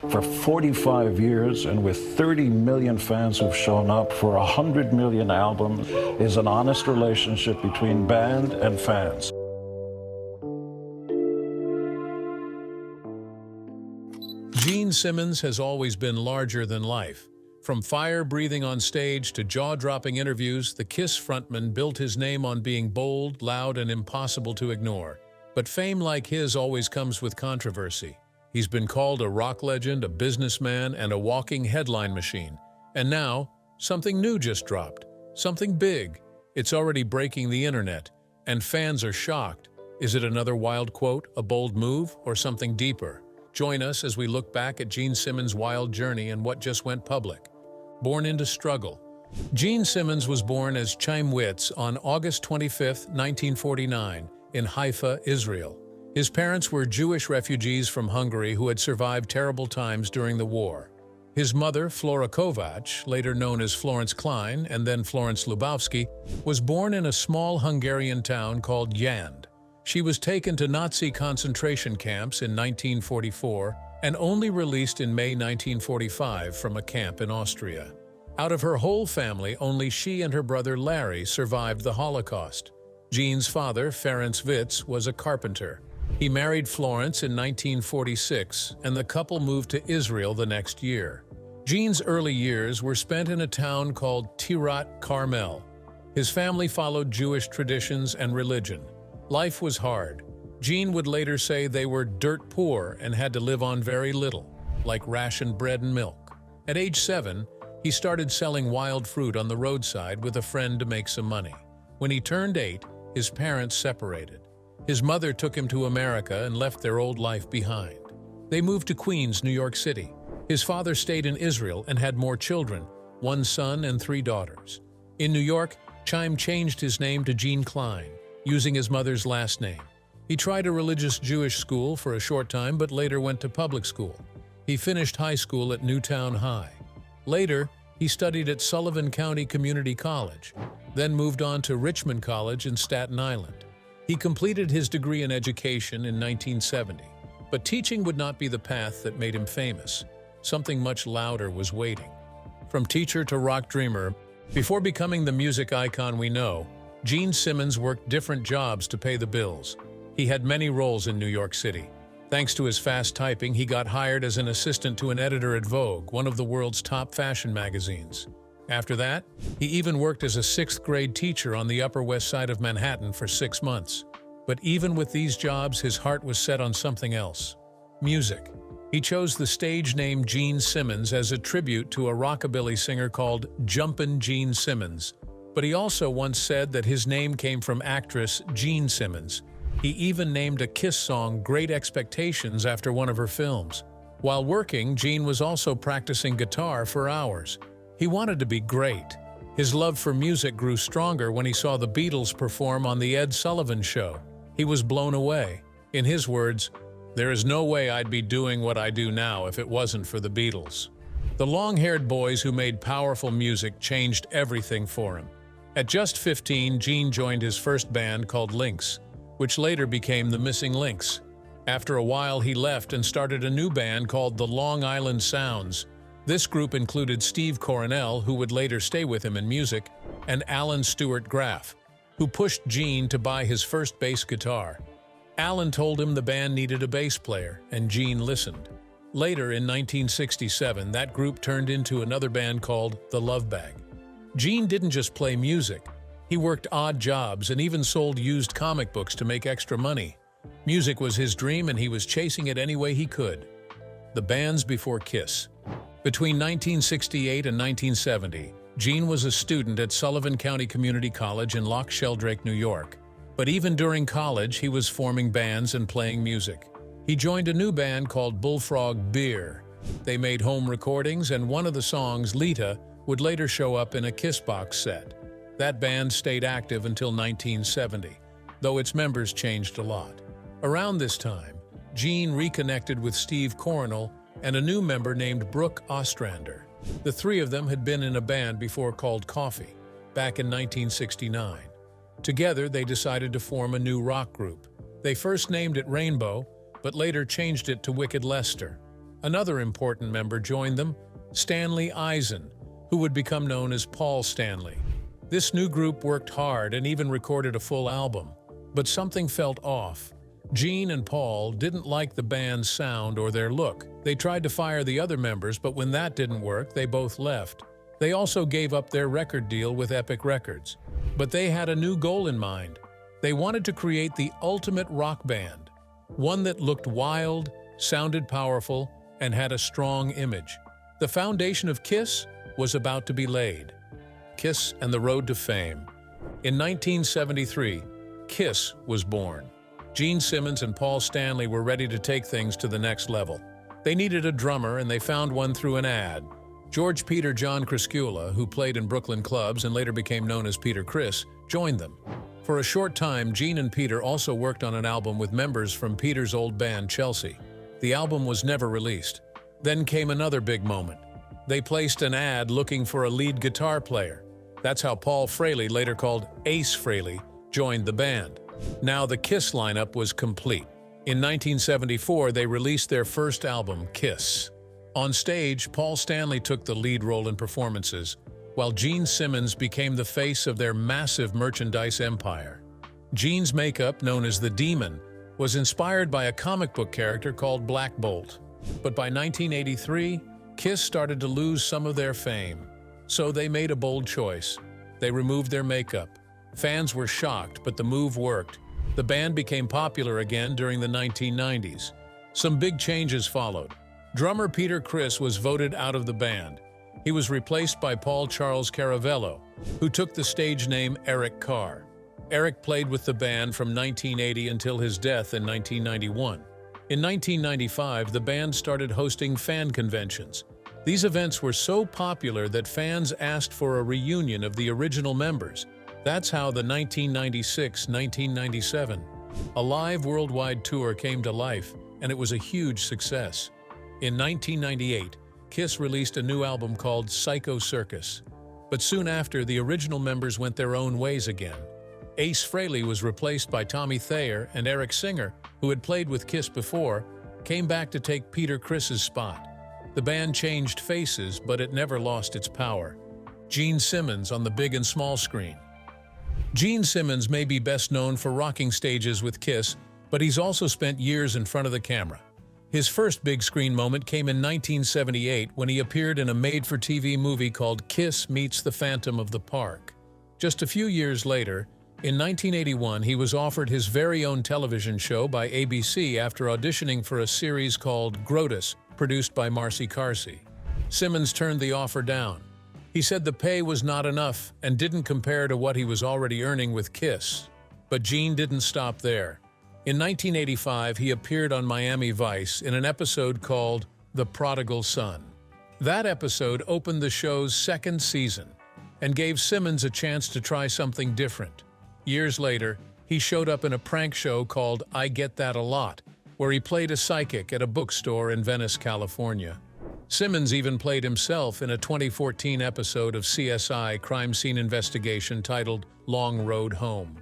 For 45 years and with 30 million fans who've shown up for 100 million albums is an honest relationship between band and fans. Gene Simmons has always been larger than life. From fire-breathing on stage to jaw-dropping interviews, the Kiss frontman built his name on being bold, loud, and impossible to ignore. But fame like his always comes with controversy. He's been called a rock legend, a businessman, and a walking headline machine. And now, something new just dropped. Something big. It's already breaking the internet, and fans are shocked. Is it another wild quote, a bold move, or something deeper? Join us as we look back at Gene Simmons' wild journey and what just went public. Born into struggle. Gene Simmons was born as Chaim Witz on August 25, 1949, in Haifa, Israel. His parents were Jewish refugees from Hungary who had survived terrible times during the war. His mother, Flora Kovacs, later known as Florence Klein and then Florence Lubowski, was born in a small Hungarian town called Yand. She was taken to Nazi concentration camps in 1944 and only released in May 1945 from a camp in Austria. Out of her whole family, only she and her brother Larry survived the Holocaust. Gene's father, Ferenc Witz, was a carpenter. He married Florence in 1946, and the couple moved to Israel the next year. Gene's early years were spent in a town called Tirat Carmel. His family followed Jewish traditions and religion. Life was hard. Gene would later say they were dirt poor and had to live on very little, like rationed bread and milk. At age 7, he started selling wild fruit on the roadside with a friend to make some money. When he turned 8, his parents separated. His mother took him to America and left their old life behind. They moved to Queens, New York City. His father stayed in Israel and had more children, 1 son and 3 daughters. In New York, Chaim changed his name to Gene Klein, using his mother's last name. He tried a religious Jewish school for a short time, but later went to public school. He finished high school at Newtown High. Later, he studied at Sullivan County Community College, then moved on to Richmond College in Staten Island. He completed his degree in education in 1970, but teaching would not be the path that made him famous. Something much louder was waiting. From teacher to rock dreamer, before becoming the music icon we know, Gene Simmons worked different jobs to pay the bills. He had many roles in New York City. Thanks to his fast typing, he got hired as an assistant to an editor at Vogue, one of the world's top fashion magazines. After that, he even worked as a 6th-grade teacher on the Upper West Side of Manhattan for 6 months. But even with these jobs, his heart was set on something else: music. He chose the stage name Gene Simmons as a tribute to a rockabilly singer called Jumpin' Gene Simmons. But he also once said that his name came from actress Gene Simmons. He even named a Kiss song Great Expectations after one of her films. While working, Gene was also practicing guitar for hours. He wanted to be great. His love for music grew stronger when he saw the Beatles perform on The Ed Sullivan Show. He was blown away. In his words, "There is no way I'd be doing what I do now if it wasn't for the Beatles." The long-haired boys who made powerful music changed everything for him. At just 15, Gene joined his first band called Lynx, which later became the Missing Lynx. After a while, he left and started a new band called the Long Island Sounds. This group included Steve Coronel, who would later stay with him in music, and Alan Stewart Graff, who pushed Gene to buy his first bass guitar. Alan told him the band needed a bass player, and Gene listened. Later, in 1967, that group turned into another band called The Love Bag. Gene didn't just play music. He worked odd jobs and even sold used comic books to make extra money. Music was his dream, and he was chasing it any way he could. The bands before Kiss. Between 1968 and 1970, Gene was a student at Sullivan County Community College in Loch Sheldrake, New York. But even during college, he was forming bands and playing music. He joined a new band called Bullfrog Beer. They made home recordings, and one of the songs, Lita, would later show up in a Kiss box set. That band stayed active until 1970, though its members changed a lot. Around this time, Gene reconnected with Steve Coronel and a new member named Brooke Ostrander. The three of them had been in a band before called Coffee, back in 1969. Together, they decided to form a new rock group. They first named it Rainbow, but later changed it to Wicked Lester. Another important member joined them, Stanley Eisen, who would become known as Paul Stanley. This new group worked hard and even recorded a full album, but something felt off. Gene and Paul didn't like the band's sound or their look. They tried to fire the other members, but when that didn't work, they both left. They also gave up their record deal with Epic Records. But they had a new goal in mind. They wanted to create the ultimate rock band, one that looked wild, sounded powerful, and had a strong image. The foundation of KISS was about to be laid. KISS and the Road to Fame. In 1973, KISS was born. Gene Simmons and Paul Stanley were ready to take things to the next level. They needed a drummer, and they found one through an ad. George Peter John Criscuola, who played in Brooklyn clubs and later became known as Peter Criss, joined them. For a short time, Gene and Peter also worked on an album with members from Peter's old band, Chelsea. The album was never released. Then came another big moment. They placed an ad looking for a lead guitar player. That's how Paul Fraley, later called Ace Frehley, joined the band. Now the KISS lineup was complete. In 1974, they released their first album, KISS. On stage, Paul Stanley took the lead role in performances, while Gene Simmons became the face of their massive merchandise empire. Gene's makeup, known as the Demon, was inspired by a comic book character called Black Bolt. But by 1983, KISS started to lose some of their fame. So they made a bold choice. They removed their makeup. Fans were shocked, but the move worked. The band became popular again during the 1990s. Some big changes followed. Drummer Peter Criss was voted out of the band. He was replaced by Paul Charles Caravello, who took the stage name Eric Carr. Eric played with the band from 1980 until his death in 1991. In 1995, the band started hosting fan conventions. These events were so popular that fans asked for a reunion of the original members. That's how the 1996-1997 a live worldwide tour came to life, and it was a huge success. In 1998, KISS released a new album called Psycho Circus. But soon after, the original members went their own ways again. Ace Frehley was replaced by Tommy Thayer, and Eric Singer, who had played with KISS before, came back to take Peter Criss's spot. The band changed faces, but it never lost its power. Gene Simmons on the big and small screen. Gene Simmons may be best known for rocking stages with KISS, but he's also spent years in front of the camera. His first big screen moment came in 1978 when he appeared in a made-for-TV movie called KISS Meets the Phantom of the Park. Just a few years later, in 1981, he was offered his very own television show by ABC after auditioning for a series called Grotus, produced by Marcy Carsey. Simmons turned the offer down. He said the pay was not enough and didn't compare to what he was already earning with KISS. But Gene didn't stop there. In 1985, he appeared on Miami Vice in an episode called The Prodigal Son. That episode opened the show's second season and gave Simmons a chance to try something different. Years later, he showed up in a prank show called I Get That a Lot, where he played a psychic at a bookstore in Venice, California. Simmons even played himself in a 2014 episode of CSI crime scene investigation titled Long Road Home.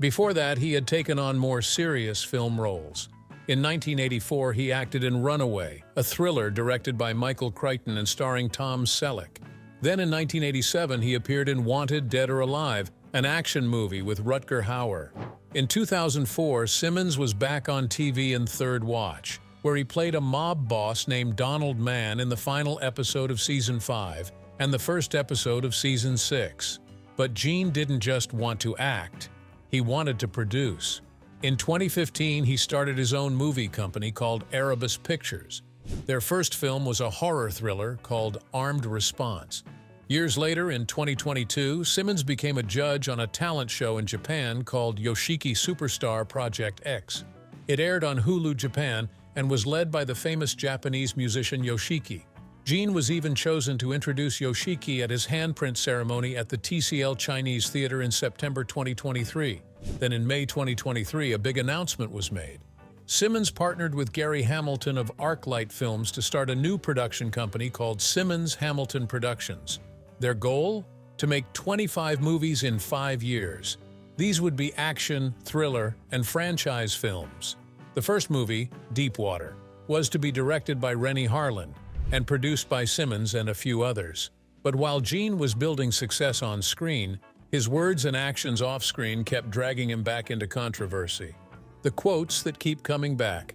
Before that, he had taken on more serious film roles. In 1984, he acted in Runaway, a thriller directed by Michael Crichton and starring Tom Selleck. Then in 1987, he appeared in Wanted, Dead or Alive, an action movie with Rutger Hauer. In 2004, Simmons was back on TV in Third Watch, where he played a mob boss named Donald Mann in the final episode of Season 5 and the first episode of Season 6. But Gene didn't just want to act, he wanted to produce. In 2015, he started his own movie company called Erebus Pictures. Their first film was a horror thriller called Armed Response. Years later, in 2022, Simmons became a judge on a talent show in Japan called Yoshiki Superstar Project X. It aired on Hulu Japan and was led by the famous Japanese musician Yoshiki. Gene was even chosen to introduce Yoshiki at his handprint ceremony at the TCL Chinese Theater in September 2023. Then in May 2023, a big announcement was made. Simmons partnered with Gary Hamilton of ArcLight Films to start a new production company called Simmons Hamilton Productions. Their goal? To make 25 movies in 5 years. These would be action, thriller, and franchise films. The first movie, Deepwater, was to be directed by Rennie Harlan and produced by Simmons and a few others. But while Gene was building success on screen, his words and actions off-screen kept dragging him back into controversy. The quotes that keep coming back.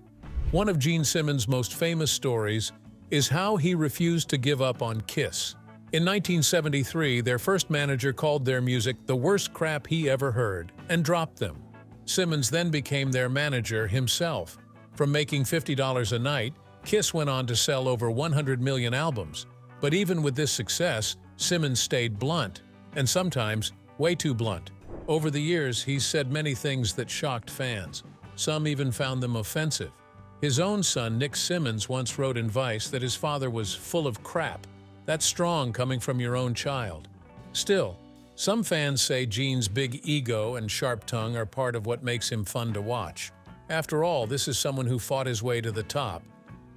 One of Gene Simmons' most famous stories is how he refused to give up on Kiss. In 1973, their first manager called their music the worst crap he ever heard and dropped them. Simmons then became their manager himself. From making $50 a night, Kiss went on to sell over 100 million albums. But even with this success, Simmons stayed blunt, and sometimes way too blunt. Over the years, he's said many things that shocked fans. Some even found them offensive. His own son, Nick Simmons, once wrote in Vice that his father was full of crap. That's strong coming from your own child. Still, some fans say Gene's big ego and sharp tongue are part of what makes him fun to watch. After all, this is someone who fought his way to the top.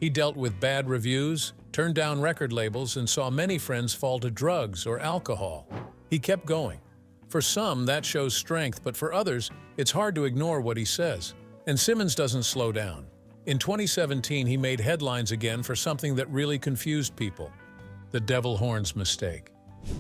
He dealt with bad reviews, turned down record labels, and saw many friends fall to drugs or alcohol. He kept going. For some, that shows strength, but for others, it's hard to ignore what he says. And Simmons doesn't slow down. In 2017, he made headlines again for something that really confused people: the devil horns mistake.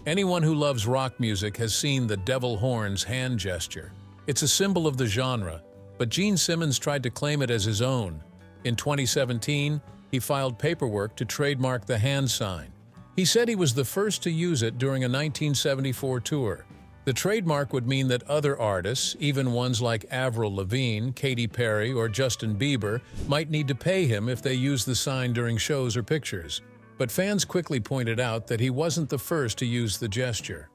Anyone who loves rock music has seen the devil horns hand gesture. It's a symbol of the genre, but Gene Simmons tried to claim it as his own. In 2017, he filed paperwork to trademark the hand sign. He said he was the first to use it during a 1974 tour. The trademark would mean that other artists, even ones like Avril Lavigne, Katy Perry, or Justin Bieber, might need to pay him if they used the sign during shows or pictures. But fans quickly pointed out that he wasn't the first to use the gesture.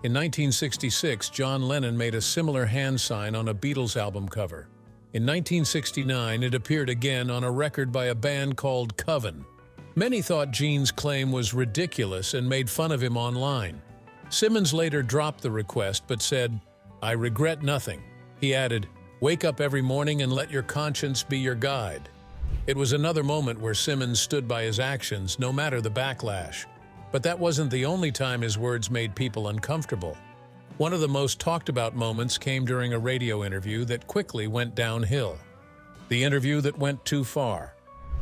In 1966, John Lennon made a similar hand sign on a Beatles album cover. In 1969, it appeared again on a record by a band called Coven. Many thought Gene's claim was ridiculous and made fun of him online. Simmons later dropped the request but said, "I regret nothing." He added, "Wake up every morning and let your conscience be your guide." It was another moment where Simmons stood by his actions, no matter the backlash. But that wasn't the only time his words made people uncomfortable. One of the most talked about moments came during a radio interview that quickly went downhill. The interview that went too far.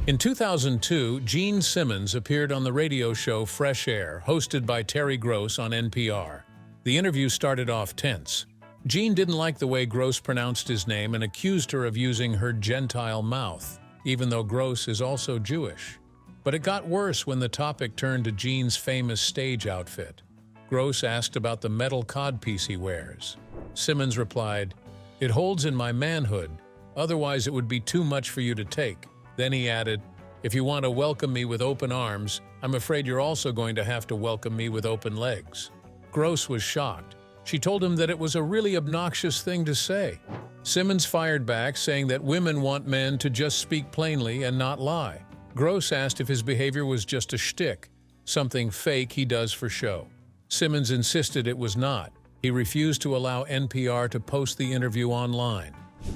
In 2002, Gene Simmons appeared on the radio show Fresh Air, hosted by Terry Gross on NPR. The interview started off tense. Gene didn't like the way Gross pronounced his name and accused her of using her Gentile mouth, even though Gross is also Jewish. But it got worse when the topic turned to Gene's famous stage outfit. Gross asked about the metal codpiece he wears. Simmons replied, "It holds in my manhood, otherwise it would be too much for you to take." Then he added, "If you want to welcome me with open arms, I'm afraid you're also going to have to welcome me with open legs." Gross was shocked. She told him that it was a really obnoxious thing to say. Simmons fired back, saying that women want men to just speak plainly and not lie. Gross asked if his behavior was just a shtick, something fake he does for show. Simmons insisted it was not. He refused to allow NPR to post the interview online.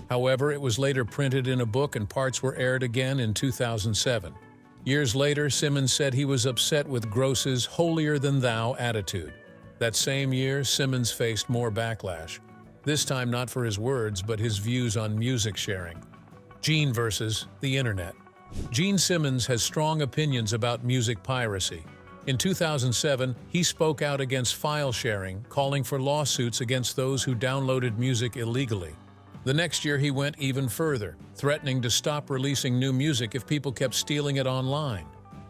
However, it was later printed in a book and parts were aired again in 2007. Years later, Simmons said he was upset with Gross's holier-than-thou attitude. That same year, Simmons faced more backlash. This time not for his words, but his views on music sharing. Gene versus the internet. Gene Simmons has strong opinions about music piracy. In 2007, he spoke out against file sharing, calling for lawsuits against those who downloaded music illegally. The next year, he went even further, threatening to stop releasing new music if people kept stealing it online.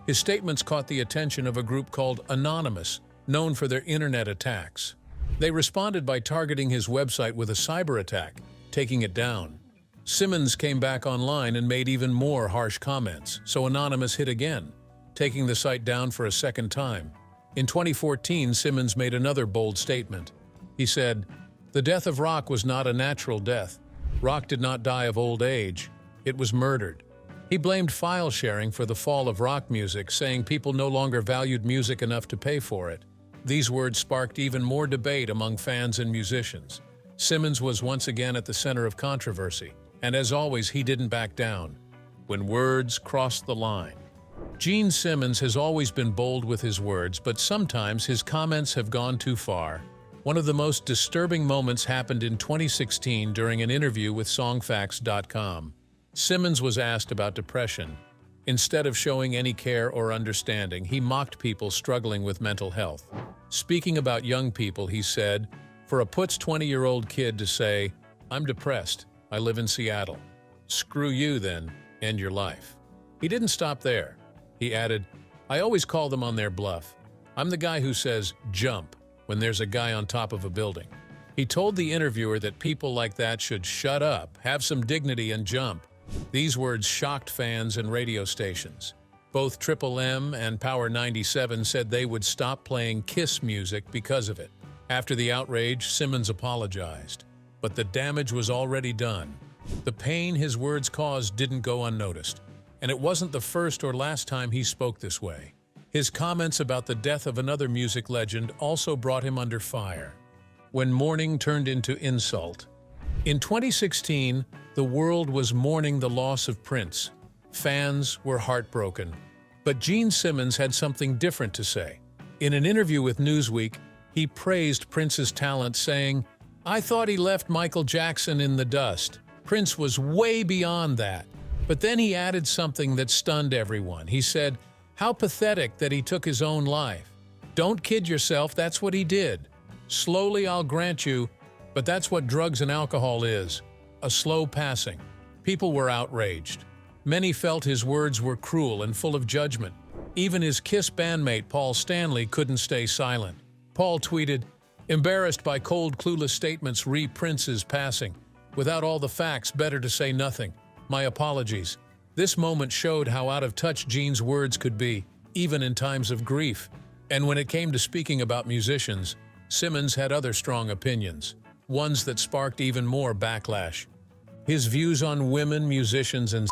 His statements caught the attention of a group called Anonymous, known for their internet attacks. They responded by targeting his website with a cyber attack, taking it down. Simmons came back online and made even more harsh comments, so Anonymous hit again, taking the site down for a second time. In 2014, Simmons made another bold statement. He said, "The death of rock was not a natural death. Rock did not die of old age. It was murdered." He blamed file sharing for the fall of rock music, saying people no longer valued music enough to pay for it. These words sparked even more debate among fans and musicians. Simmons was once again at the center of controversy, and as always, he didn't back down. When words crossed the line. Gene Simmons has always been bold with his words, but sometimes his comments have gone too far. One of the most disturbing moments happened in 2016 during an interview with Songfacts.com. Simmons was asked about depression. Instead of showing any care or understanding, he mocked people struggling with mental health. Speaking about young people, he said, "For a Puts 20-year-old kid to say, 'I'm depressed, I live in Seattle. Screw you then, end your life.'" He didn't stop there. He added, "I always call them on their bluff. I'm the guy who says, 'jump,' when there's a guy on top of a building." He told the interviewer that people like that should shut up, have some dignity, and jump. These words shocked fans and radio stations. Both Triple M and Power 97 said they would stop playing Kiss music because of it. After the outrage, Simmons apologized. But the damage was already done. The pain his words caused didn't go unnoticed. And it wasn't the first or last time he spoke this way. His comments about the death of another music legend also brought him under fire. When mourning turned into insult. In 2016, the world was mourning the loss of Prince. Fans were heartbroken. But Gene Simmons had something different to say. In an interview with Newsweek, he praised Prince's talent, saying, "I thought he left Michael Jackson in the dust. Prince was way beyond that." But then he added something that stunned everyone. He said, "How pathetic that he took his own life. Don't kid yourself, that's what he did. Slowly, I'll grant you, but that's what drugs and alcohol is. A slow passing." People were outraged. Many felt his words were cruel and full of judgment. Even his Kiss bandmate Paul Stanley couldn't stay silent. Paul tweeted, "Embarrassed by cold, clueless statements re Prince's passing. Without all the facts, better to say nothing. My apologies." This moment showed how out of touch Gene's words could be, even in times of grief. And when it came to speaking about musicians, Simmons had other strong opinions, ones that sparked even more backlash. His views on women, musicians, and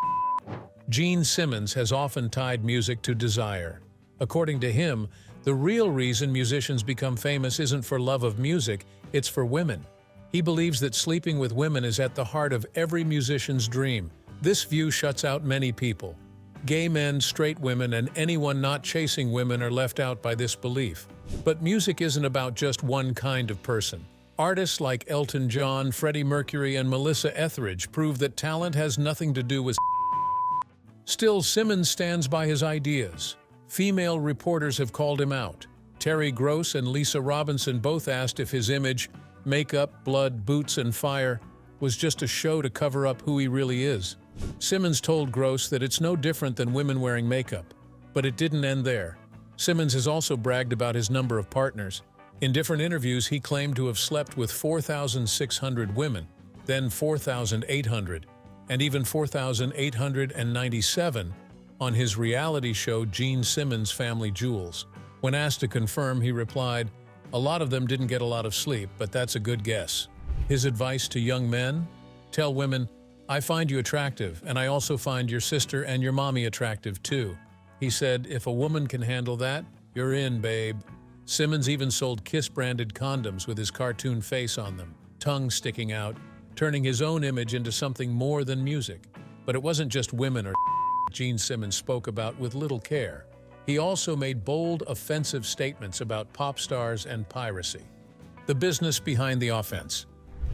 Gene Simmons has often tied music to desire. According to him, the real reason musicians become famous isn't for love of music, it's for women. He believes that sleeping with women is at the heart of every musician's dream. This view shuts out many people. Gay men, straight women, and anyone not chasing women are left out by this belief. But music isn't about just one kind of person. Artists like Elton John, Freddie Mercury, and Melissa Etheridge prove that talent has nothing to do with. Still, Simmons stands by his ideas. Female reporters have called him out. Terry Gross and Lisa Robinson both asked if his image, makeup, blood, boots, and fire, was just a show to cover up who he really is. Simmons told Gross that it's no different than women wearing makeup. But it didn't end there. Simmons has also bragged about his number of partners. In different interviews, he claimed to have slept with 4,600 women, then 4,800, and even 4,897 on his reality show Gene Simmons' Family Jewels. When asked to confirm, he replied, "A lot of them didn't get a lot of sleep, but that's a good guess." His advice to young men? Tell women, "I find you attractive, and I also find your sister and your mommy attractive too." He said, "If a woman can handle that, you're in, babe." Simmons even sold Kiss-branded condoms with his cartoon face on them, tongue sticking out, turning his own image into something more than music. But it wasn't just women or Gene Simmons spoke about with little care. He also made bold, offensive statements about pop stars and piracy. The business behind the offense.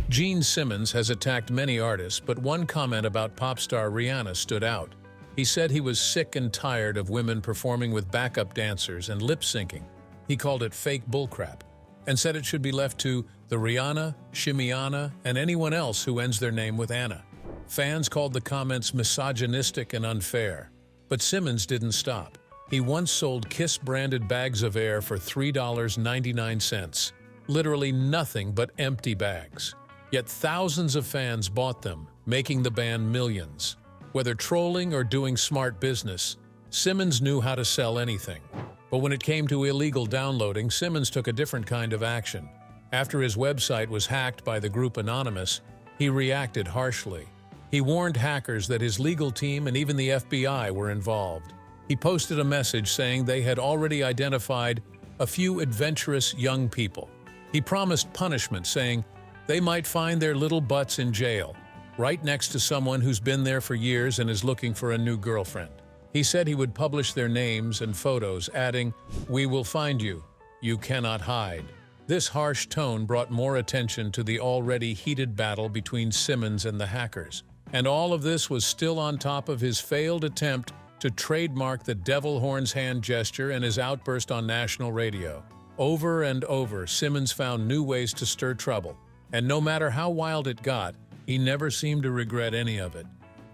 Gene Simmons has attacked many artists, but one comment about pop star Rihanna stood out. He said he was sick and tired of women performing with backup dancers and lip-syncing. He called it fake bullcrap, and said it should be left to the Rihanna, Shimiana, and anyone else who ends their name with Anna. Fans called the comments misogynistic and unfair. But Simmons didn't stop. He once sold Kiss-branded bags of air for $3.99. Literally nothing but empty bags. Yet thousands of fans bought them, making the band millions. Whether trolling or doing smart business, Simmons knew how to sell anything. But when it came to illegal downloading, Simmons took a different kind of action. After his website was hacked by the group Anonymous, he reacted harshly. He warned hackers that his legal team and even the FBI were involved. He posted a message saying they had already identified a few adventurous young people. He promised punishment, saying they might find their little butts in jail, right next to someone who's been there for years and is looking for a new girlfriend. He said he would publish their names and photos, adding, "We will find you. You cannot hide." This harsh tone brought more attention to the already heated battle between Simmons and the hackers. And all of this was still on top of his failed attempt to trademark the devil horns hand gesture and his outburst on national radio. Over and over, Simmons found new ways to stir trouble, and no matter how wild it got, he never seemed to regret any of it.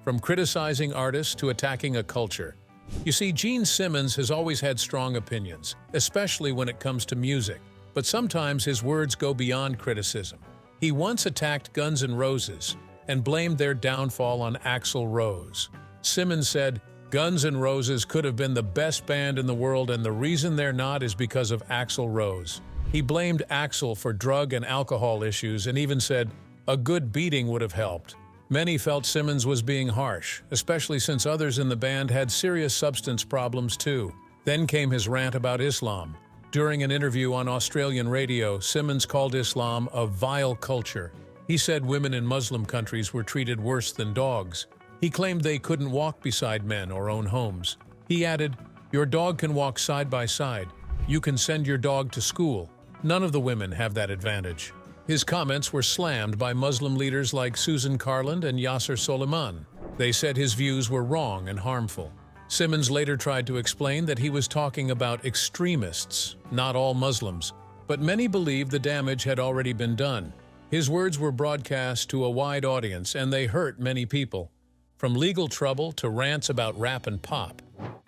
From criticizing artists to attacking a culture. You see, Gene Simmons has always had strong opinions, especially when it comes to music, but sometimes his words go beyond criticism. He once attacked Guns N' Roses and blamed their downfall on Axl Rose. Simmons said, "Guns N' Roses could have been the best band in the world, and the reason they're not is because of Axl Rose." He blamed Axl for drug and alcohol issues and even said, "A good beating would have helped." Many felt Simmons was being harsh, especially since others in the band had serious substance problems too. Then came his rant about Islam. During an interview on Australian radio, Simmons called Islam a vile culture. He said women in Muslim countries were treated worse than dogs. He claimed they couldn't walk beside men or own homes. He added, "Your dog can walk side by side. You can send your dog to school. None of the women have that advantage." His comments were slammed by Muslim leaders like Susan Carland and Yasser Soleiman. They said his views were wrong and harmful. Simmons later tried to explain that he was talking about extremists, not all Muslims, but many believed the damage had already been done. His words were broadcast to a wide audience, and they hurt many people. From legal trouble to rants about rap and pop.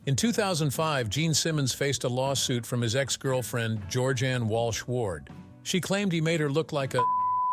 In 2005, Gene Simmons faced a lawsuit from his ex-girlfriend, Georgianne Walsh Ward. She claimed he made her look like a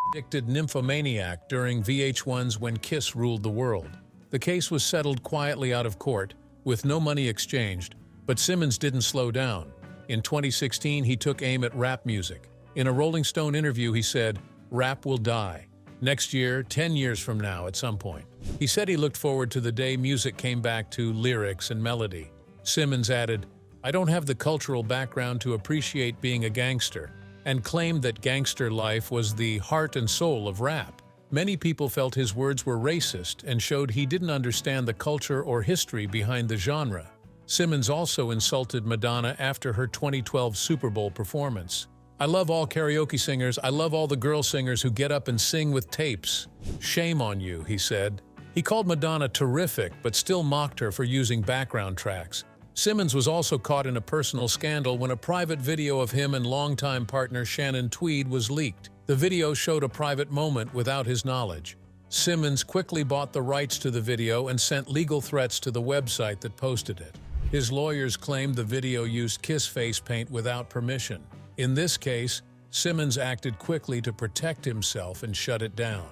addicted nymphomaniac during VH1's When Kiss Ruled the World. The case was settled quietly out of court, with no money exchanged, but Simmons didn't slow down. In 2016, he took aim at rap music. In a Rolling Stone interview, he said, "Rap will die. Next year, 10 years from now at some point." He said he looked forward to the day music came back to lyrics and melody. Simmons added, "I don't have the cultural background to appreciate being a gangster," and claimed that gangster life was the heart and soul of rap. Many people felt his words were racist and showed he didn't understand the culture or history behind the genre. Simmons also insulted Madonna after her 2012 Super Bowl performance. "I love all karaoke singers. I love all the girl singers who get up and sing with tapes. Shame on you," he said. He called Madonna terrific, but still mocked her for using background tracks. Simmons was also caught in a personal scandal when a private video of him and longtime partner Shannon Tweed was leaked. The video showed a private moment without his knowledge. Simmons quickly bought the rights to the video and sent legal threats to the website that posted it. His lawyers claimed the video used Kiss face paint without permission. In this case, Simmons acted quickly to protect himself and shut it down.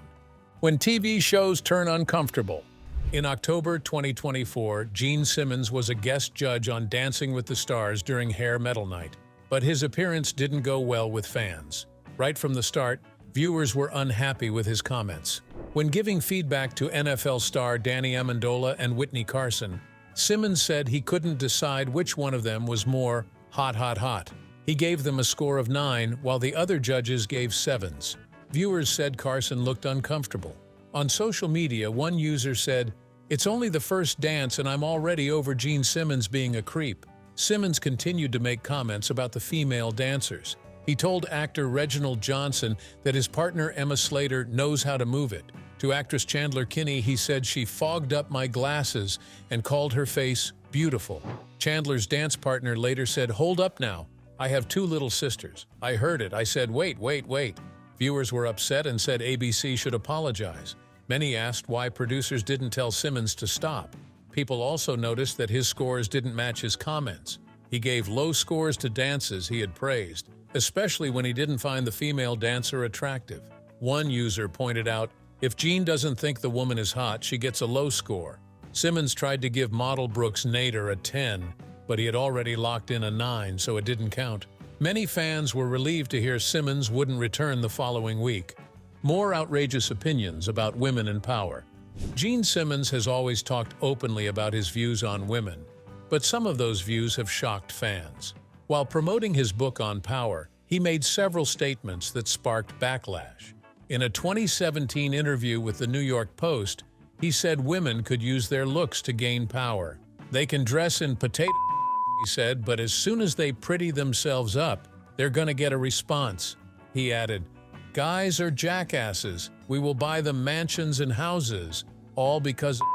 When TV shows turn uncomfortable. In October 2024, Gene Simmons was a guest judge on Dancing with the Stars during Hair Metal Night, but his appearance didn't go well with fans. Right from the start, viewers were unhappy with his comments. When giving feedback to NFL star Danny Amendola and Whitney Carson, Simmons said he couldn't decide which one of them was more hot, hot, hot. He gave them a score of 9, while the other judges gave 7s. Viewers said Carson looked uncomfortable. On social media, one user said, "It's only the first dance and I'm already over Gene Simmons being a creep." Simmons continued to make comments about the female dancers. He told actor Reginald Johnson that his partner Emma Slater knows how to move it. To actress Chandler Kinney, he said she fogged up my glasses and called her face beautiful. Chandler's dance partner later said, "Hold up now. I have 2 little sisters. I heard it. I said, wait, wait, wait." Viewers were upset and said ABC should apologize. Many asked why producers didn't tell Simmons to stop. People also noticed that his scores didn't match his comments. He gave low scores to dances he had praised, especially when he didn't find the female dancer attractive. One user pointed out, "If Gene doesn't think the woman is hot, she gets a low score." Simmons tried to give model Brooks Nader a 10, but he had already locked in a 9, so it didn't count. Many fans were relieved to hear Simmons wouldn't return the following week. More outrageous opinions about women in power. Gene Simmons has always talked openly about his views on women, but some of those views have shocked fans. While promoting his book on power, he made several statements that sparked backlash. In a 2017 interview with the New York Post, he said women could use their looks to gain power. "They can dress in potato," he said, "but as soon as they pretty themselves up, they're gonna get a response." He added, "Guys are jackasses. We will buy them mansions and houses, all because of."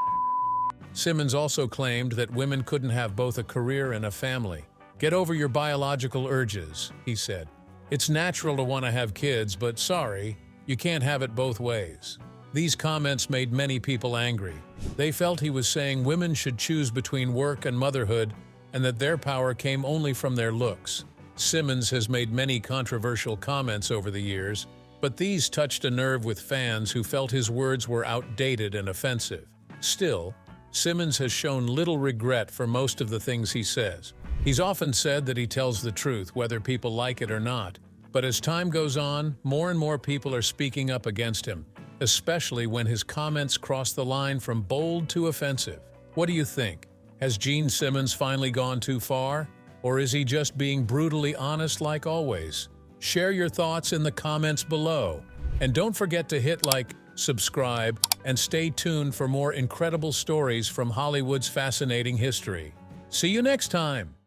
Simmons also claimed that women couldn't have both a career and a family. "Get over your biological urges," he said. "It's natural to want to have kids, but sorry, you can't have it both ways." These comments made many people angry. They felt he was saying women should choose between work and motherhood and that their power came only from their looks. Simmons has made many controversial comments over the years, but these touched a nerve with fans who felt his words were outdated and offensive. Still, Simmons has shown little regret for most of the things he says. He's often said that he tells the truth, whether people like it or not. But as time goes on, more and more people are speaking up against him, especially when his comments cross the line from bold to offensive. What do you think? Has Gene Simmons finally gone too far? Or is he just being brutally honest like always? Share your thoughts in the comments below. And don't forget to hit like, subscribe, and stay tuned for more incredible stories from Hollywood's fascinating history. See you next time!